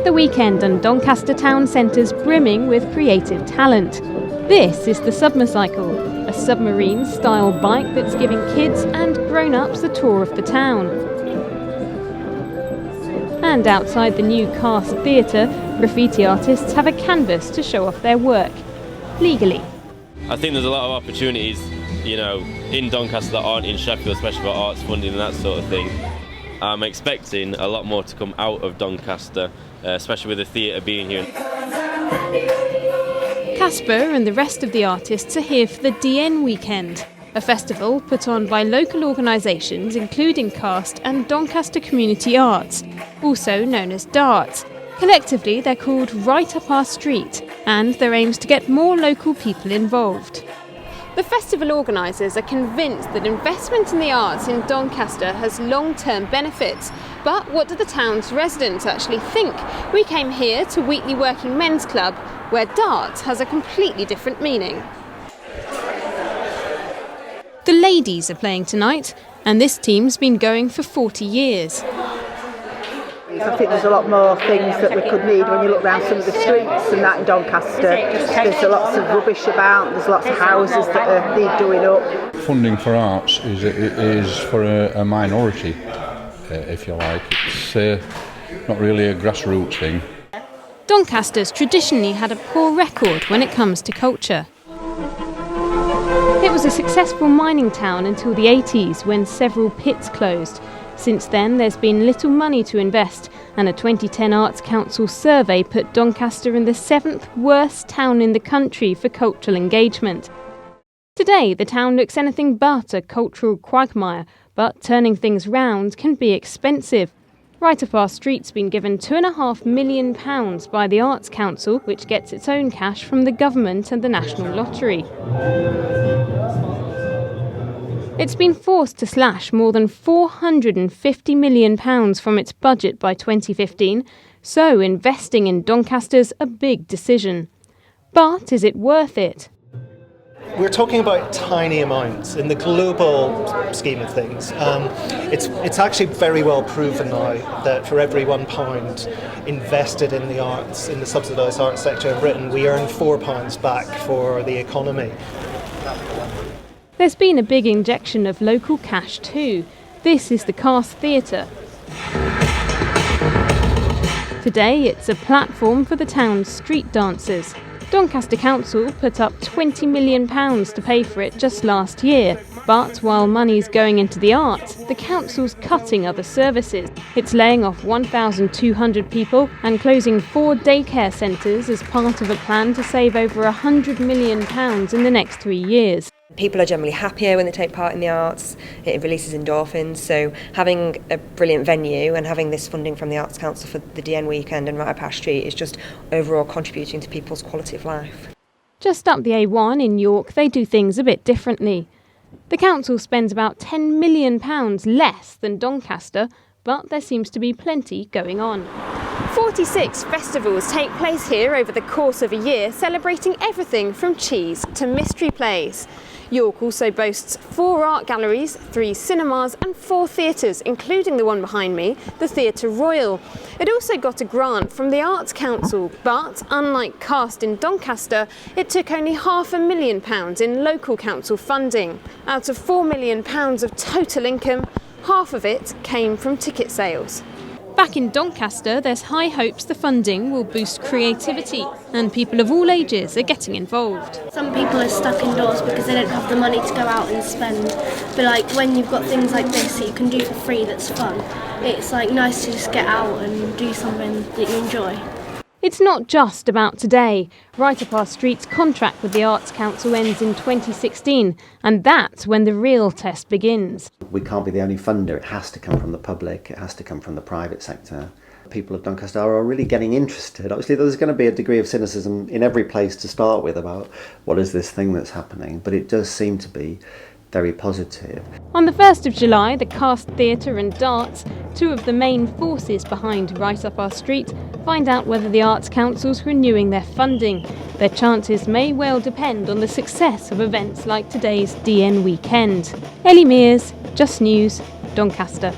It's the weekend and Doncaster town centre's brimming with creative talent. This is the Submercycle, a submarine-style bike that's giving kids and grown-ups a tour of the town. And outside the new Cast Theatre, graffiti artists have a canvas to show off their work, legally. I think there's a lot of opportunities, in Doncaster that aren't in Sheffield, especially for arts funding and that sort of thing. I'm expecting a lot more to come out of Doncaster, especially with the theatre being here. Casper and the rest of the artists are here for the DN Weekend, a festival put on by local organisations including Cast and Doncaster Community Arts, also known as DARTS. Collectively, they're called Right Up Our Street, and their aim is to get more local people involved. The festival organisers are convinced that investment in the arts in Doncaster has long-term benefits. But what do the town's residents actually think? We came here to Wheatley Working Men's Club, where darts has a completely different meaning. The ladies are playing tonight, and this team's been going for 40 years. I think there's a lot more things that we could need when you look around some of the streets and that in Doncaster. There's lots of rubbish about, there's lots of houses that need doing up. Funding for arts is for a minority, if you like. It's not really a grassroots thing. Doncaster's traditionally had a poor record when it comes to culture. It was a successful mining town until the 80s when several pits closed. Since then, there's been little money to invest, and a 2010 Arts Council survey put Doncaster in the 7th worst town in the country for cultural engagement. Today, the town looks anything but a cultural quagmire, but turning things round can be expensive. Right Up Our Street's been given £2.5 million by the Arts Council, which gets its own cash from the government and the National Lottery. It's been forced to slash more than £450 million from its budget by 2015, so investing in Doncaster's a big decision. But is it worth it? We're talking about tiny amounts in the global scheme of things. It's actually very well proven now that for every £1 invested in the arts, in the subsidised arts sector in Britain, we earn £4 back for the economy. There's been a big injection of local cash too. This is the Cast Theatre. Today it's a platform for the town's street dancers. Doncaster Council put up £20 million to pay for it just last year. But while money's going into the arts, the council's cutting other services. It's laying off 1,200 people and closing 4 daycare centres as part of a plan to save over £100 million in the next 3 years. People are generally happier when they take part in the arts. It releases endorphins, so having a brilliant venue and having this funding from the Arts Council for the DN Weekend and Right Up Our Street is just overall contributing to people's quality of life. Just up the A1 in York, they do things a bit differently. The council spends about £10 million less than Doncaster, but there seems to be plenty going on. 46 festivals take place here over the course of a year, celebrating everything from cheese to mystery plays. York also boasts 4 art galleries, 3 cinemas and 4 theatres, including the one behind me, the Theatre Royal. It also got a grant from the Arts Council, but unlike Cast in Doncaster, it took only £500,000 in local council funding. Out of £4 million of total income, half of it came from ticket sales. Back in Doncaster, there's high hopes the funding will boost creativity, and people of all ages are getting involved. Some people are stuck indoors because they don't have the money to go out and spend. But when you've got things like this that you can do for free that's fun, it's nice to just get out and do something that you enjoy. It's not just about today. Right Up Our Street's contract with the Arts Council ends in 2016, and that's when the real test begins. We can't be the only funder. It has to come from the public. It has to come from the private sector. People of Doncaster are really getting interested. Obviously, there's going to be a degree of cynicism in every place to start with about what is this thing that's happening, but it does seem to be very positive. On the 1st of July, the Cast Theatre and Darts, 2 of the main forces behind Right Up Our Street, find out whether the Arts Council's renewing their funding. Their chances may well depend on the success of events like today's DN Weekend. Ellie Mears, Just News, Doncaster.